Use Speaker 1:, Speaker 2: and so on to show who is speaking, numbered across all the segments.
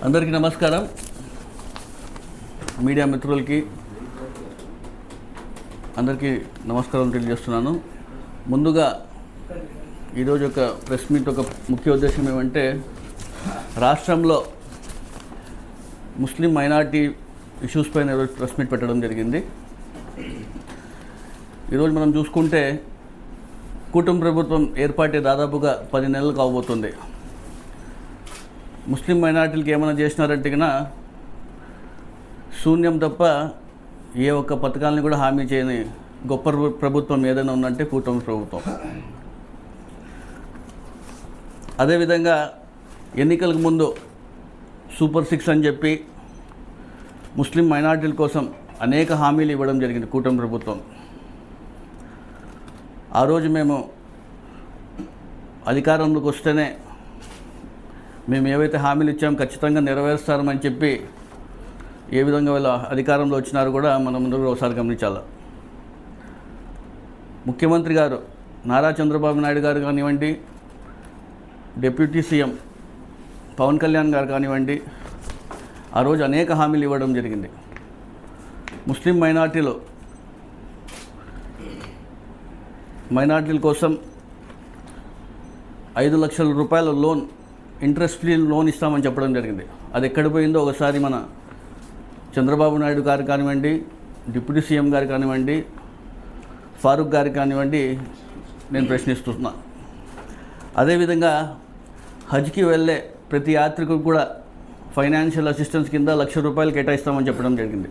Speaker 1: అందరికీ నమస్కారం. మీడియా మిత్రులకి అందరికీ నమస్కారం తెలియజేస్తున్నాను. ముందుగా ఈరోజు ఒక ప్రెస్ మీట్ ఒక ముఖ్య ఉద్దేశం ఏమంటే, రాష్ట్రంలో ముస్లిం మైనారిటీ ఇష్యూస్ పైన ఈరోజు ప్రెస్ మీట్ పెట్టడం జరిగింది. ఈరోజు మనం చూసుకుంటే కూటమి ప్రభుత్వం ఏర్పాటే దాదాపుగా 10 నెలలు కాబోతుంది. ముస్లిం మైనారిటీలకు ఏమైనా చేసినారంటే కన్నా శూన్యం తప్ప ఏ ఒక్క పథకాలని కూడా హామీ చేయని గొప్ప ప్రభుత్వం ఏదైనా ఉందంటే కూటమి ప్రభుత్వం. అదేవిధంగా ఎన్నికలకు ముందు సూపర్ 6 అని చెప్పి ముస్లిం మైనారిటీల కోసం అనేక హామీలు ఇవ్వడం జరిగింది కూటమి ప్రభుత్వం. ఆ రోజు మేము అధికారంలోకి వస్తేనే మేము ఏవైతే హామీలు ఇచ్చామో ఖచ్చితంగా నెరవేరుస్తామని చెప్పి ఏ విధంగా వీళ్ళ అధికారంలో వచ్చినారో కూడా మనం ముందు ఒకసారి గమనించాలి. ముఖ్యమంత్రి గారు నారా చంద్రబాబు నాయుడు గారు కానివ్వండి, డిప్యూటీ సీఎం పవన్ కళ్యాణ్ గారు కానివ్వండి, ఆ రోజు అనేక హామీలు ఇవ్వడం జరిగింది. ముస్లిం మైనారిటీల కోసం 5 లక్షల రూపాయల లోన్, ఇంట్రెస్ట్ ఫ్రీ లోన్ ఇస్తామని చెప్పడం జరిగింది. అది ఎక్కడ పోయిందో ఒకసారి మన చంద్రబాబు నాయుడు గారు కానివ్వండి, డిప్యూటీ సీఎం గారు కానివ్వండి, ఫారూక్ గారు కానివ్వండి నేను ప్రశ్నిస్తున్నా. అదేవిధంగా హజ్కి వెళ్ళే ప్రతి యాత్రికుడు కూడా ఫైనాన్షియల్ అసిస్టెన్స్ కింద 1 లక్ష రూపాయలు కేటాయిస్తామని చెప్పడం జరిగింది.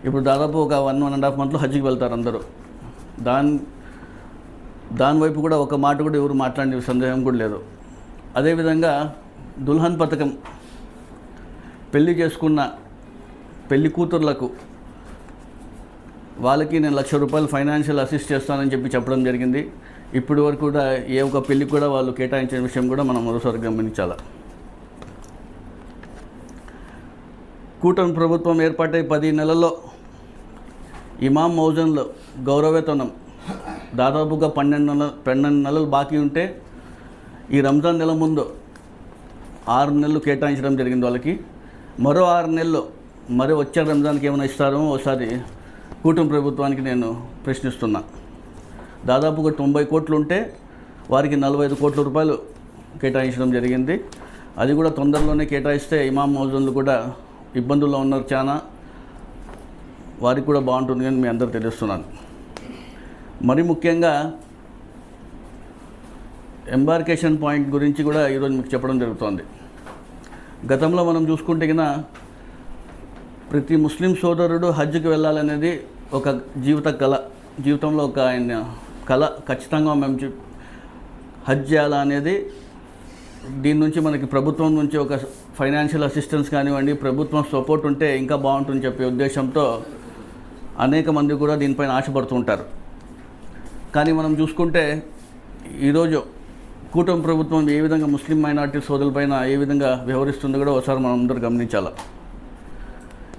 Speaker 1: ఇప్పుడు దాదాపు ఒక 1.5 మంత్లో హజ్కి వెళ్తారు అందరూ. దాని వైపు కూడా ఒక మాట కూడా ఎవరు మాట్లాడే సందేహం కూడా లేదు. అదేవిధంగా దుల్హన్ పథకం, పెళ్లి చేసుకున్న పెళ్లి కూతుర్లకు వాళ్ళకి నేను 1 లక్ష రూపాయలు ఫైనాన్షియల్ అసిస్ట్ చేస్తానని చెప్పడం జరిగింది. ఇప్పటి వరకు కూడా ఏ ఒక్క పెళ్లికి కూడా వాళ్ళు కేటాయించిన విషయం కూడా మనం మరోసారి గమనించాలి. కూటమి ప్రభుత్వం ఏర్పాటై 10 నెలల్లో ఇమాం మౌజన్లో గౌరవవేతనం దాదాపుగా 12 నెలలు బాకీ ఉంటే ఈ రంజాన్ నెల ముందు 6 నెలలు కేటాయించడం జరిగింది వాళ్ళకి. మరో 6 నెలలు మరి వచ్చే రంజాన్కి ఏమైనా ఇస్తారో ఒకసారి కూటమి ప్రభుత్వానికి నేను ప్రశ్నిస్తున్నా. దాదాపుగా 90 కోట్లు ఉంటే వారికి 45 కోట్ల రూపాయలు కేటాయించడం జరిగింది. అది కూడా తొందరలోనే కేటాయిస్తే ఇమాం మౌజన్లు కూడా ఇబ్బందుల్లో ఉన్నారు చాలా, వారికి కూడా బాగుంటుంది అని మీ అందరూ తెలుస్తున్నాను. మరి ముఖ్యంగా ఎంబార్కేషన్ పాయింట్ గురించి కూడా ఈరోజు మీకు చెప్పడం జరుగుతోంది. గతంలో మనం చూసుకుంటే కన్నా ప్రతి ముస్లిం సోదరుడు హజ్కి వెళ్ళాలనేది ఒక జీవితంలో ఒక ఆయన కళ. ఖచ్చితంగా మేము హజ్ చేయాలా అనేది, దీని నుంచి మనకి ప్రభుత్వం నుంచి ఒక ఫైనాన్షియల్ అసిస్టెన్స్ కానివ్వండి, ప్రభుత్వం సపోర్ట్ ఉంటే ఇంకా బాగుంటుందని చెప్పే ఉద్దేశంతో అనేక మంది కూడా దీనిపైన ఆశపడుతుంటారు. కానీ మనం చూసుకుంటే ఈరోజు కూటమి ప్రభుత్వం ఏ విధంగా ముస్లిం మైనారిటీ సోదరులపైన ఏ విధంగా వ్యవహరిస్తుందో కూడా ఒకసారి మనం అందరూ గమనించాలి.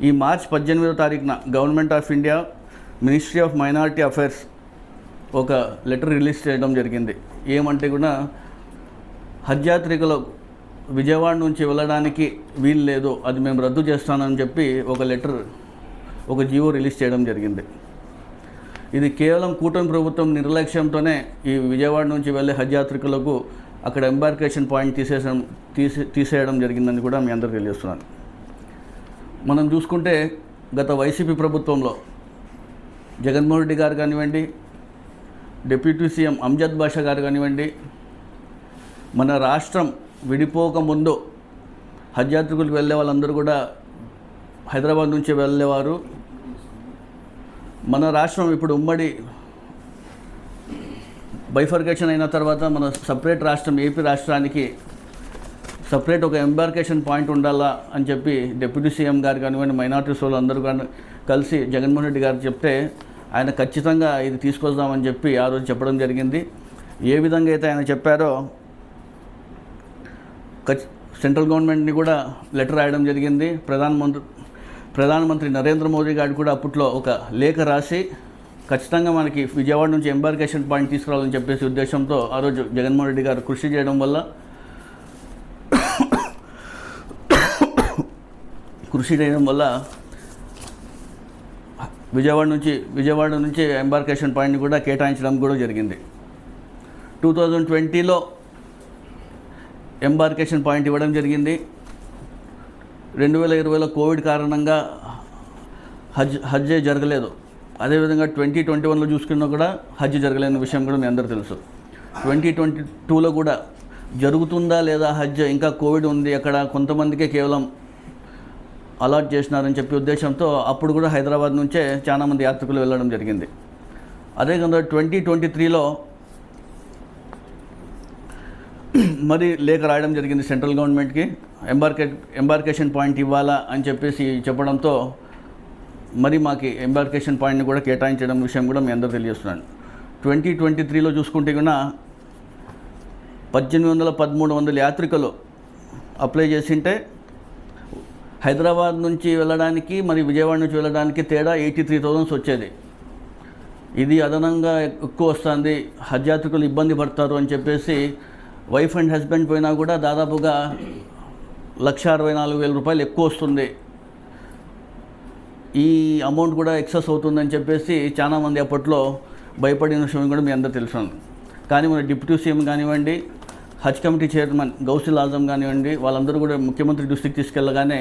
Speaker 1: ఈ మార్చి 18వ తారీఖున government of India, ministry of minority affairs ఒక లెటర్ రిలీజ్ చేయడం జరిగింది. ఏమంటే కూడా హజ్ యాత్రికులు విజయవాడ నుంచి వెళ్ళడానికి వీలు లేదు, అది మేము రద్దు చేస్తానని చెప్పి ఒక జీవో రిలీజ్ చేయడం జరిగింది. ఇది కేవలం కూటమి ప్రభుత్వం నిర్లక్ష్యంతోనే ఈ విజయవాడ నుంచి వెళ్ళే హజ్ యాత్రికులకు అక్కడ ఎంబార్కేషన్ పాయింట్ తీసేయడం జరిగిందని కూడా మీ అందరికీ తెలియజేస్తున్నాను. మనం చూసుకుంటే గత వైసీపీ ప్రభుత్వంలో జగన్మోహన్ రెడ్డి గారు కానివ్వండి, డిప్యూటీ సీఎం అంజద్ బాషా గారు కానివ్వండి, మన రాష్ట్రం విడిపోక ముందు హజ్ యాత్రికులకు వెళ్ళే వాళ్ళందరూ కూడా హైదరాబాద్ నుంచి వెళ్ళేవారు. మన రాష్ట్రం ఇప్పుడు ఉమ్మడి బైఫర్కేషన్ అయిన తర్వాత మన సపరేట్ రాష్ట్రం ఏపీ రాష్ట్రానికి సపరేట్ ఒక ఎంబార్కేషన్ పాయింట్ ఉండాలా అని చెప్పి డిప్యూటీ సీఎం గారు కానివ్వండి, మైనారిటీ సోదరులు అందరూ కలిసి జగన్మోహన్ రెడ్డి గారు చెప్తే ఆయన ఖచ్చితంగా ఇది తీసుకొద్దామని చెప్పి ఆ రోజు చెప్పడం జరిగింది. ఏ విధంగా అయితే ఆయన చెప్పారో సెంట్రల్ గవర్నమెంట్ని కూడా లెటర్ రాయడం జరిగింది. ప్రధానమంత్రి నరేంద్ర మోదీ గారు కూడా అప్పట్లో ఒక లేఖ రాసి ఖచ్చితంగా మనకి విజయవాడ నుంచి ఎంబార్కేషన్ పాయింట్ తీసుకురావాలని చెప్పేసి ఉద్దేశంతో ఆ రోజు జగన్మోహన్ రెడ్డి గారు కృషి చేయడం వల్ల కృషి చేయడం వల్ల విజయవాడ నుంచి ఎంబార్కేషన్ పాయింట్ని కూడా కేటాయించడం కూడా జరిగింది. 2020లో ఎంబార్కేషన్ పాయింట్ ఇవ్వడం జరిగింది. 2020లో కోవిడ్ కారణంగా హజ్ జరగలేదు. అదేవిధంగా 2021లో చూసుకున్నా కూడా హజ్ జరగలేని విషయం కూడా మీ అందరూ తెలుసు. 2022లో కూడా జరుగుతుందా లేదా హజ్, ఇంకా కోవిడ్ ఉంది అక్కడ, కొంతమందికే కేవలం అలాట్ చేసినారని చెప్పి ఉద్దేశంతో అప్పుడు కూడా హైదరాబాద్ నుంచే చాలామంది యాత్రికులు వెళ్ళడం జరిగింది. అదేవిధంగా 2023లో మరి లేఖ రాయడం జరిగింది సెంట్రల్ గవర్నమెంట్కి, ఎంబార్కేషన్ పాయింట్ ఇవ్వాలా అని చెప్పేసి చెప్పడంతో మరి మాకు ఎంబార్కేషన్ పాయింట్ని కూడా కేటాయించడం విషయం కూడా మీ అందరూ తెలియజేస్తున్నాను. 2023లో చూసుకుంటే కూడా 1800-1300 యాత్రికులు అప్లై చేసింటే హైదరాబాద్ నుంచి వెళ్ళడానికి మరి విజయవాడ నుంచి వెళ్ళడానికి తేడా 83,000 వచ్చేది. ఇది అదనంగా ఎక్కువ వస్తుంది, హజ్ యాత్రికులు ఇబ్బంది పడతారు అని చెప్పేసి వైఫ్ అండ్ హస్బెండ్ పోయినా కూడా దాదాపుగా 1,64,000 రూపాయలు ఎక్కువ వస్తుంది, ఈ అమౌంట్ కూడా ఎక్సెస్ అవుతుందని చెప్పేసి చాలామంది అప్పట్లో భయపడిన విషయం కూడా మీ అందరూ తెలుసు. కానీ మన డిప్యూటీ సీఎం కానివ్వండి, హజ్ కమిటీ చైర్మన్ గౌసిల్ ఆజం కానివ్వండి, వాళ్ళందరూ కూడా ముఖ్యమంత్రి దృష్టికి తీసుకెళ్ళగానే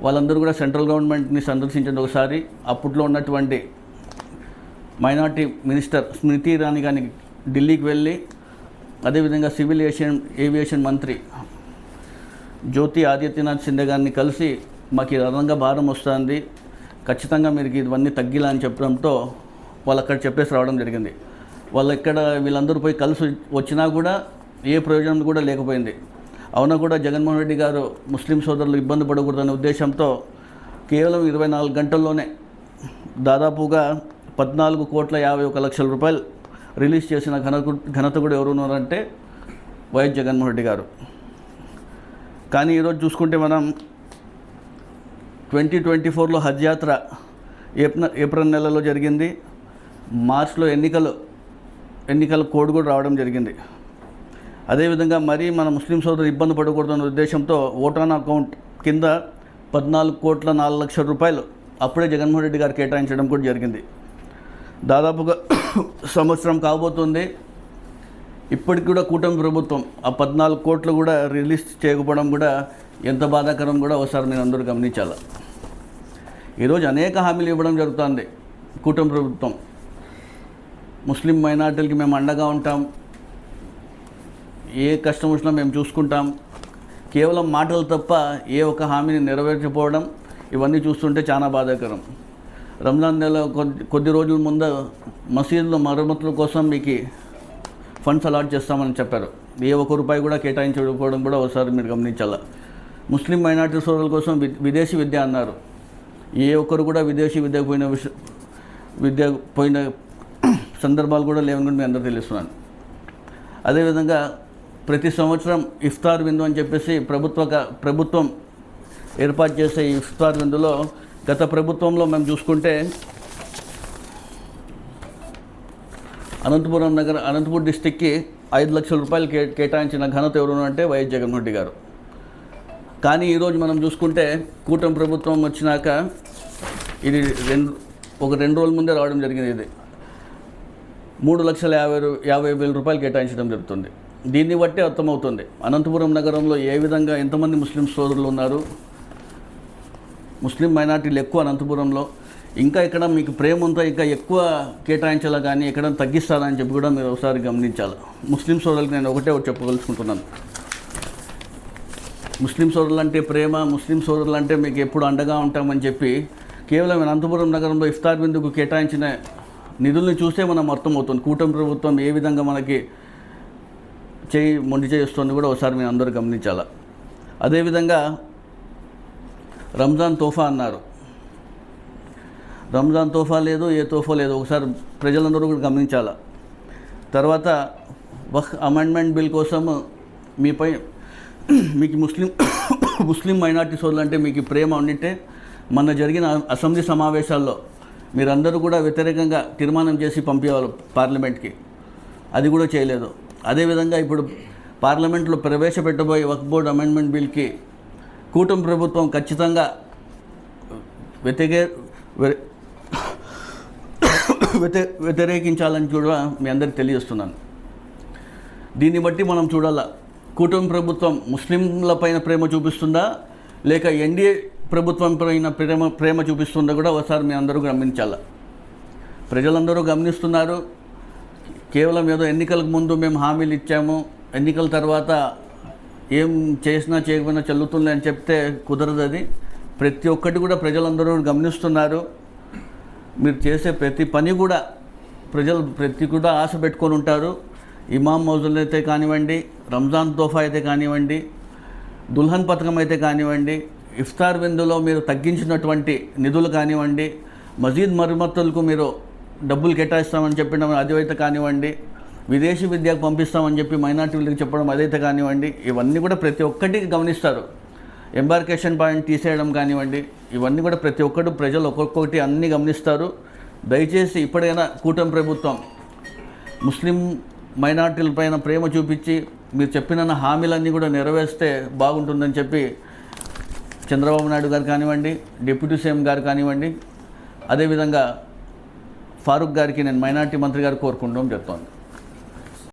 Speaker 1: వాళ్ళందరూ కూడా సెంట్రల్ గవర్నమెంట్ని సందర్శించండి ఒకసారి. అప్పట్లో ఉన్నటువంటి మైనార్టీ మినిస్టర్ స్మృతి ఇరానీ కానీ ఢిల్లీకి వెళ్ళి, అదేవిధంగా సివిల్ ఏవియేషన్ మంత్రి జ్యోతి ఆదిత్యనాథ్ సింధే గారిని కలిసి మాకు ఈ అదనంగా భారం వస్తుంది, ఖచ్చితంగా మీరు ఇవన్నీ తగ్గిలా అని చెప్పడంతో వాళ్ళు అక్కడ చెప్పేసి రావడం జరిగింది. వాళ్ళు ఇక్కడ వీళ్ళందరూ పోయి కలిసి వచ్చినా కూడా ఏ ప్రయోజనం కూడా లేకపోయింది. అవునా కూడా జగన్మోహన్ రెడ్డి గారు ముస్లిం సోదరులు ఇబ్బంది పడకూడదనే ఉద్దేశంతో కేవలం 24 గంటల్లోనే దాదాపుగా 14,51,00,000 రూపాయలు రిలీజ్ చేసిన ఘనత కూడా ఎవరు ఉన్నారంటే వైఎస్ జగన్మోహన్ రెడ్డి గారు. కానీ ఈరోజు చూసుకుంటే మనం 2024లో హజ్ యాత్ర ఏప్రిల్ నెలలో జరిగింది. మార్చ్లో ఎన్నికల కోడ్ కూడా రావడం జరిగింది. అదేవిధంగా మరీ మన ముస్లిం సోదరులు ఇబ్బంది పడకూడదన్న ఉద్దేశంతో ఓట్ ఆన్ అకౌంట్ కింద 14,04,00,000 రూపాయలు అప్పుడే జగన్మోహన్ రెడ్డి గారు కేటాయించడం కూడా జరిగింది. దాదాపుగా సంవత్సరం కాబోతుంది. ఇప్పటికి కూడా కూటమి ప్రభుత్వం ఆ 14 కోట్లు కూడా రిలీజ్ చేయకపోవడం కూడా ఎంత బాధాకరం కూడా ఒకసారి మీరు అందరూ గమనించాలి. ఈరోజు అనేక హామీలు ఇవ్వడం జరుగుతుంది కూటమి ప్రభుత్వం. ముస్లిం మైనార్టీలకి మేము అండగా ఉంటాం, ఏ కష్టం వచ్చినా మేము చూసుకుంటాం, కేవలం మాటలు తప్ప ఏ ఒక్క హామీని నెరవేర్చకపోవడం, ఇవన్నీ చూస్తుంటే చాలా బాధాకరం. రంజాన్ నెల కొద్ది రోజుల ముందు మసీదులో మరమ్మతుల కోసం మీకు ఫండ్స్ అలాట్ చేస్తామని చెప్పారు. ఏ ఒక్క రూపాయి కూడా కేటాయించకపోవడం కూడా ఒకసారి మీరు గమనించాలి. ముస్లిం మైనార్టీ సోదరుల కోసం విదేశీ విద్య అన్నారు. ఏ ఒక్కరు కూడా విదేశీ విద్య పోయిన సందర్భాలు కూడా లేవని కూడా మీ అందరూ తెలుస్తున్నాను. అదేవిధంగా ప్రతి సంవత్సరం ఇఫ్తార్ విందు అని చెప్పేసి ప్రభుత్వం ఏర్పాటు చేసే ఈ ఇఫ్తార్ విందులో గత ప్రభుత్వంలో మేము చూసుకుంటే అనంతపూర్ డిస్టిక్కి 5 లక్షల రూపాయలు కేటాయించిన ఘనత ఎవరు అంటే వైఎస్ జగన్మోహన్ రెడ్డి గారు. కానీ ఈరోజు మనం చూసుకుంటే కూటమి ప్రభుత్వం వచ్చినాక ఇది 2 రోజుల ముందే రావడం జరిగింది. ఇది 3,50,000 రూపాయలు కేటాయించడం జరుగుతుంది. దీన్ని బట్టి అర్థమవుతుంది అనంతపురం నగరంలో ఏ విధంగా ఎంతమంది ముస్లిం సోదరులు ఉన్నారు, ముస్లిం మైనార్టీలు ఎక్కువ అనంతపురంలో. ఇంకా ఇక్కడ మీకు ప్రేమ ఉందా, ఇంకా ఎక్కువ కేటాయించాలా కానీ ఎక్కడ తగ్గిస్తారా అని చెప్పి కూడా మీరు ఒకసారి గమనించాలి. ముస్లిం సోదరులకు నేను ఒకటే చెప్పగలుచుకుంటున్నాను. ముస్లిం సోదరులు అంటే ప్రేమ, ముస్లిం సోదరులు అంటే మీకు ఎప్పుడు అండగా ఉంటామని చెప్పి కేవలం అనంతపురం నగరంలో ఇఫ్తార్ విందుకు కేటాయించిన నిధుల్ని చూస్తే మనం అర్థమవుతుంది కూటమి ప్రభుత్వం ఏ విధంగా మనకి మొండి చేస్తుంది కూడా ఒకసారి మేము అందరూ గమనించాలి. అదేవిధంగా రంజాన్ తోఫా అన్నారు. రంజాన్ తోఫా లేదు, ఏ తోఫా లేదు, ఒకసారి ప్రజలందరూ కూడా గమనించాలి. తర్వాత వక్ఫ్ అమెండ్మెంట్ బిల్ కోసం మీకు ముస్లిం మైనార్టీ సోదరులు అంటే మీకు ప్రేమ ఉండింటే మొన్న జరిగిన అసెంబ్లీ సమావేశాల్లో మీరందరూ కూడా వ్యతిరేకంగా తీర్మానం చేసి పంపేవాళ్ళు పార్లమెంట్కి, అది కూడా చేయలేదు. అదేవిధంగా ఇప్పుడు పార్లమెంట్లో ప్రవేశపెట్టబోయే వక్ఫ్ బోర్డు అమెండ్మెంట్ బిల్కి కూటమి ప్రభుత్వం ఖచ్చితంగా వ్యతిరేకించాలని కూడా మీ అందరికీ తెలియజేస్తున్నాను. దీన్ని బట్టి మనం చూడాలా, కూటమి ప్రభుత్వం ముస్లింలపైన ప్రేమ చూపిస్తుందా లేక ఎన్డీఏ ప్రభుత్వం పైన ప్రేమ చూపిస్తుందా కూడా ఒకసారి మీ అందరూ గమనించాలా. ప్రజలందరూ గమనిస్తున్నారు. కేవలం ఏదో ఎన్నికలకు ముందు మేము హామీలు ఇచ్చాము, ఎన్నికల తర్వాత ఏం చేసినా చేయకపోయినా చెల్లుతుంది అని చెప్తే కుదరదు. అది ప్రతి ఒక్కటి కూడా ప్రజలందరూ గమనిస్తున్నారు. మీరు చేసే ప్రతి పని కూడా ప్రజలు కూడా ఆశ పెట్టుకొని ఉంటారు. ఇమాం మౌజులు అయితే కానివ్వండి, రంజాన్ తోఫా అయితే కానివ్వండి, దుల్హన్ పథకం అయితే కానివ్వండి, ఇఫ్తార్ విందులో మీరు తగ్గించినటువంటి నిధులు కానివ్వండి, మసీద్ మరమ్మతులకు మీరు డబ్బులు కేటాయిస్తామని చెప్పడం అదైతే కానివ్వండి, విదేశీ విద్యకు పంపిస్తామని చెప్పి మైనార్టీలకు చెప్పడం అదైతే కానివ్వండి, ఇవన్నీ కూడా ప్రతి ఒక్కటికి గమనిస్తారు. ఎంబార్కేషన్ పాయింట్ తీసేయడం కానివ్వండి, ఇవన్నీ కూడా ప్రతి ఒక్కటి ప్రజలు ఒక్కొక్కటి అన్నీ గమనిస్తారు. దయచేసి ఇప్పుడైనా కూటమి ప్రభుత్వం ముస్లిం మైనార్టీలపైన ప్రేమ చూపించి మీరు చెప్పిన హామీలన్నీ కూడా నెరవేర్స్తే బాగుంటుందని చెప్పి చంద్రబాబు నాయుడు గారు కానివ్వండి, డిప్యూటీ సీఎం గారు కానివ్వండి, అదేవిధంగా ఫారూక్ గారికి నేను మైనార్టీ మంత్రి గారు కోరుకుంటాం చెప్తాను.